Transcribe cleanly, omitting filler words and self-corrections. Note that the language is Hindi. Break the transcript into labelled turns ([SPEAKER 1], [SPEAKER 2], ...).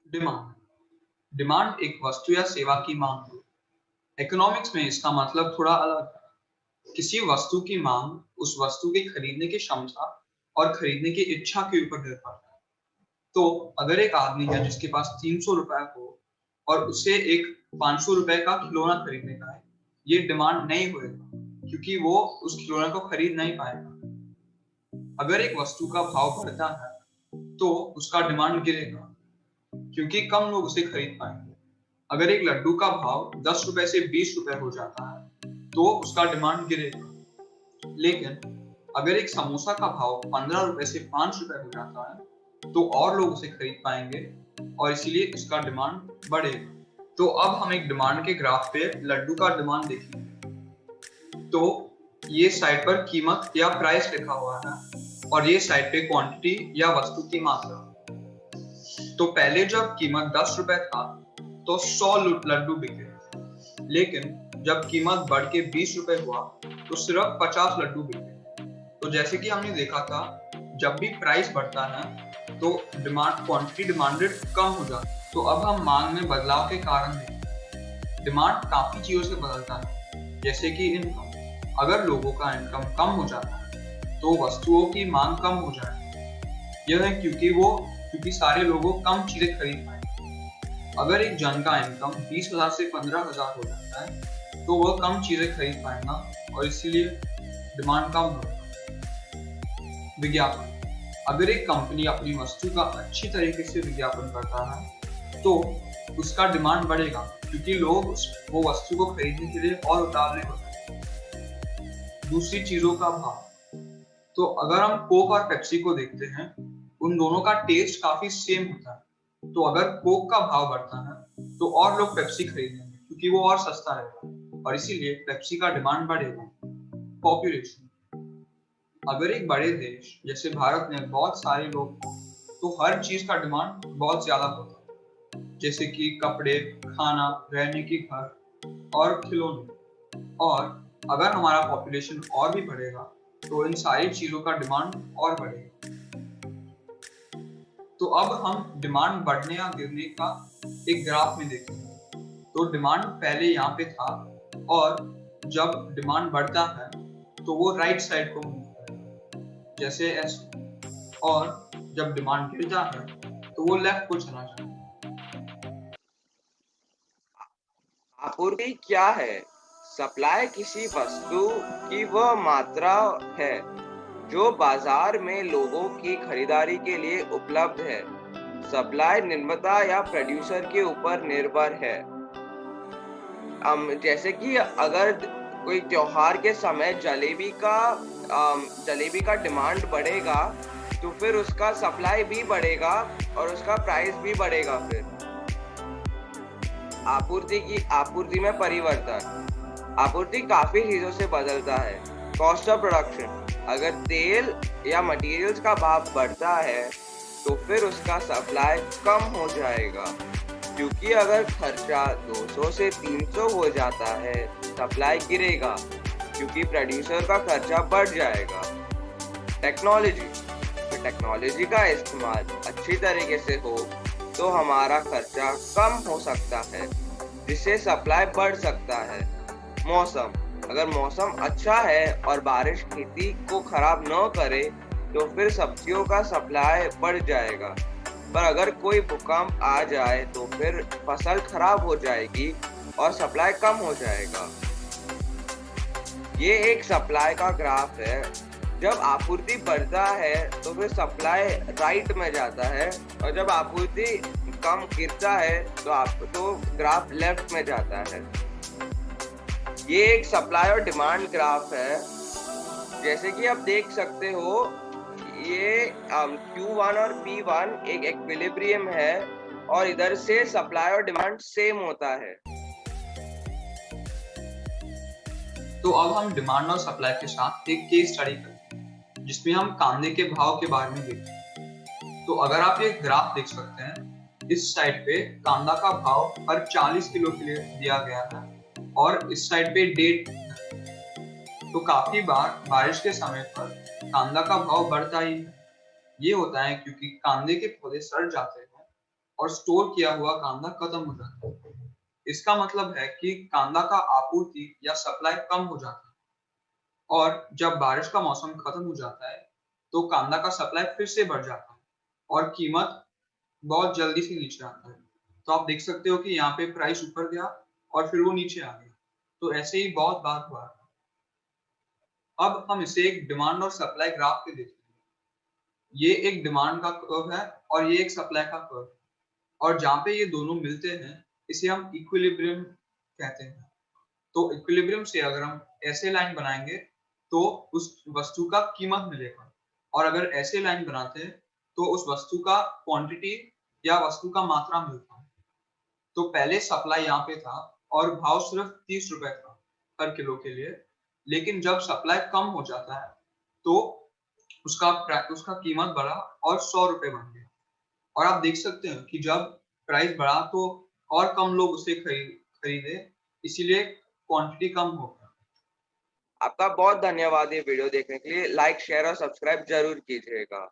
[SPEAKER 1] डिमांड डिमांड एक वस्तु या सेवा की मांग है। इकोनॉमिक्स में इसका मतलब थोड़ा अलग है। किसी वस्तु की मांग उस वस्तु के खरीदने की क्षमता और खरीदने की इच्छा के ऊपर निर्भर है। तो अगर एक आदमी है जिसके पास 300 रुपए हो और उसे एक 500 रुपए का खिलौना खरीदने का है, ये डिमांड नहीं होएगा क्योंकि वो उस खिलौने को खरीद नहीं पाएगा। अगर एक वस्तु का भाव बढ़ता है तो उसका डिमांड गिरेगा क्योंकि कम लोग उसे खरीद पाएंगे। अगर एक लड्डू का भाव 10 रुपए से 20 रुपए हो जाता है तो उसका डिमांड गिरेगा। लेकिन अगर एक समोसा का भाव 15 रुपए से 5 रुपए हो जाता है तो और लोग उसे खरीद पाएंगे और इसीलिए उसका डिमांड बढ़ेगा। तो अब हम एक डिमांड के ग्राफ पे लड्डू का डिमांड देखेंगे। तो ये साइड पर कीमत या प्राइस लिखा हुआ है और ये साइड पे क्वांटिटी या वस्तु की मात्रा। तो पहले जब कीमत 10 रुपए था तो 100 लड्डू बिके, लेकिन जब कीमत बढ़ के 20 रुपए हुआ तो सिर्फ 50 लड्डू बिके। तो जैसे कि हमने देखा था, जब भी प्राइस बढ़ता है तो क्वांटिटी डिमांडेड कम हो जाती है। तो अब हम मांग में बदलाव के कारण देखें। डिमांड काफी चीजों से बदलता है, जैसे कि इनकम। अगर लोगों का इनकम कम हो जाता है तो वस्तुओं की मांग कम हो जाएगी। यह है क्योंकि सारे लोगों कम चीजें खरीद पाएंगे। अगर एक जन का इनकम 20,000 से 15,000 हो जाता है तो वह कम चीजें खरीद पाएगा और इसीलिए डिमांड कम होगा। विज्ञापन। अगर एक कंपनी अपनी वस्तु का अच्छी तरीके से विज्ञापन करता है तो उसका डिमांड बढ़ेगा क्योंकि लोग वो वस्तु को खरीदने के लिए और उतावले होते हैं। दूसरी चीजों का भाव। तो अगर हम कोक और पेप्सी को देखते हैं, उन दोनों का टेस्ट काफी सेम होता है। तो अगर कोक का भाव बढ़ता है तो और लोग पेप्सी खरीदेंगे क्योंकि वो और सस्ता रहेगा और इसीलिए पेप्सी का डिमांड बढ़ेगा। पॉपुलेशन। अगर एक बड़े देश जैसे भारत में बहुत सारे लोग हों तो हर चीज का डिमांड बहुत ज्यादा होता है, जैसे कि कपड़े, खाना, रहने की घर और खिलौने। और अगर हमारा पॉपुलेशन और भी बढ़ेगा तो इन सारी चीजों का डिमांड और बढ़ेगा। तो अब हम डिमांड बढ़ने या गिरने का एक ग्राफ में देखेंगे। तो डिमांड पहले यहाँ पे था और जब डिमांड बढ़ता है तो वो राइट साइड को मूव करेगा, जैसे ऐसे। और जब डिमांड गिरता है तो वो लेफ्ट को चला जाएगा।
[SPEAKER 2] आपूर्ति क्या है? सप्लाई किसी वस्तु की वह मात्रा है जो बाजार में लोगों की खरीदारी के लिए उपलब्ध है। सप्लाई निर्माता या प्रोड्यूसर के ऊपर निर्भर है। जैसे कि अगर कोई त्योहार के समय जलेबी का डिमांड बढ़ेगा तो फिर उसका सप्लाई भी बढ़ेगा और उसका प्राइस भी बढ़ेगा। फिर आपूर्ति में परिवर्तन। आपूर्ति काफी चीजों से बदलता है। Cost of production. अगर तेल या मटेरियल्स का भाव बढ़ता है तो फिर उसका सप्लाई कम हो जाएगा, क्योंकि अगर खर्चा 200 से 300 हो जाता है सप्लाई गिरेगा क्योंकि प्रोड्यूसर का खर्चा बढ़ जाएगा। टेक्नोलॉजी का इस्तेमाल अच्छी तरीके से हो तो हमारा खर्चा कम हो सकता है, जिससे सप्लाई बढ़ सकता है। मौसम। अगर मौसम अच्छा है और बारिश खेती को खराब न करे तो फिर सब्जियों का सप्लाई बढ़ जाएगा, पर अगर कोई भूकंप आ जाए तो फिर फसल खराब हो जाएगी और सप्लाई कम हो जाएगा। ये एक सप्लाई का ग्राफ है। जब आपूर्ति बढ़ता है तो फिर सप्लाई राइट में जाता है और जब आपूर्ति कम गिरता है तो ग्राफ लेफ्ट में जाता है। ये एक सप्लाई और डिमांड ग्राफ है। जैसे कि आप देख सकते हो, ये Q1 और P1 एक इक्विलिब्रियम है और इधर से सप्लाई और डिमांड सेम होता है।
[SPEAKER 1] तो अब हम डिमांड और सप्लाई के साथ एक केस स्टडी करते हैं जिसमें हम कांदे के भाव के बारे में देखते हैं। तो अगर आप ये ग्राफ देख सकते हैं, इस साइड पे कांदा का भाव हर 40 किलो के लिए दिया गया है और इस साइड पे डेट है। तो काफी बार बारिश के समय पर कांदा का भाव बढ़ता ही है। ये होता है क्योंकि कांदे के पौधे सड़ जाते हैं और स्टोर किया हुआ कांदा खत्म हो जाता है। इसका मतलब है कि कांदा का आपूर्ति या सप्लाई कम हो जाता है, और जब बारिश का मौसम खत्म हो जाता है तो कांदा का सप्लाई फिर से बढ़ जाता है और कीमत बहुत जल्दी से नीचे आता है। तो आप देख सकते हो कि यहाँ पे प्राइस ऊपर गया और फिर वो नीचे आ गया। तो ऐसे ही बहुत बार हुआ है। अब हम इसे एक डिमांड और सप्लाई ग्राफ पे देखते हैं। ये एक डिमांड का कर्व है और ये एक सप्लाई का कर्व है, और जहाँ पे ये दोनों मिलते हैं इसे हम इक्विलिब्रियम कहते हैं। तो इक्विलिब्रियम से अगर हम ऐसे लाइन बनाएंगे तो उस वस्तु का कीमत मिलेगा, और अगर ऐसे लाइन बनाते हैं तो उस वस्तु का क्वांटिटी या वस्तु का मात्रा मिलता है। तो पहले सप्लाई यहाँ पे था और भाव सिर्फ 30 रुपए था हर किलो के लिए, लेकिन जब सप्लाई कम हो जाता है तो उसका कीमत बढ़ा और 100 रुपए बन गया। और आप देख सकते हैं कि जब प्राइस बढ़ा तो और कम लोग उसे खरीदे, इसीलिए क्वांटिटी कम हो गया।
[SPEAKER 2] आपका बहुत धन्यवाद ये वीडियो देखने के लिए। लाइक, शेयर और सब्सक्राइब जरूर कीजिएगा।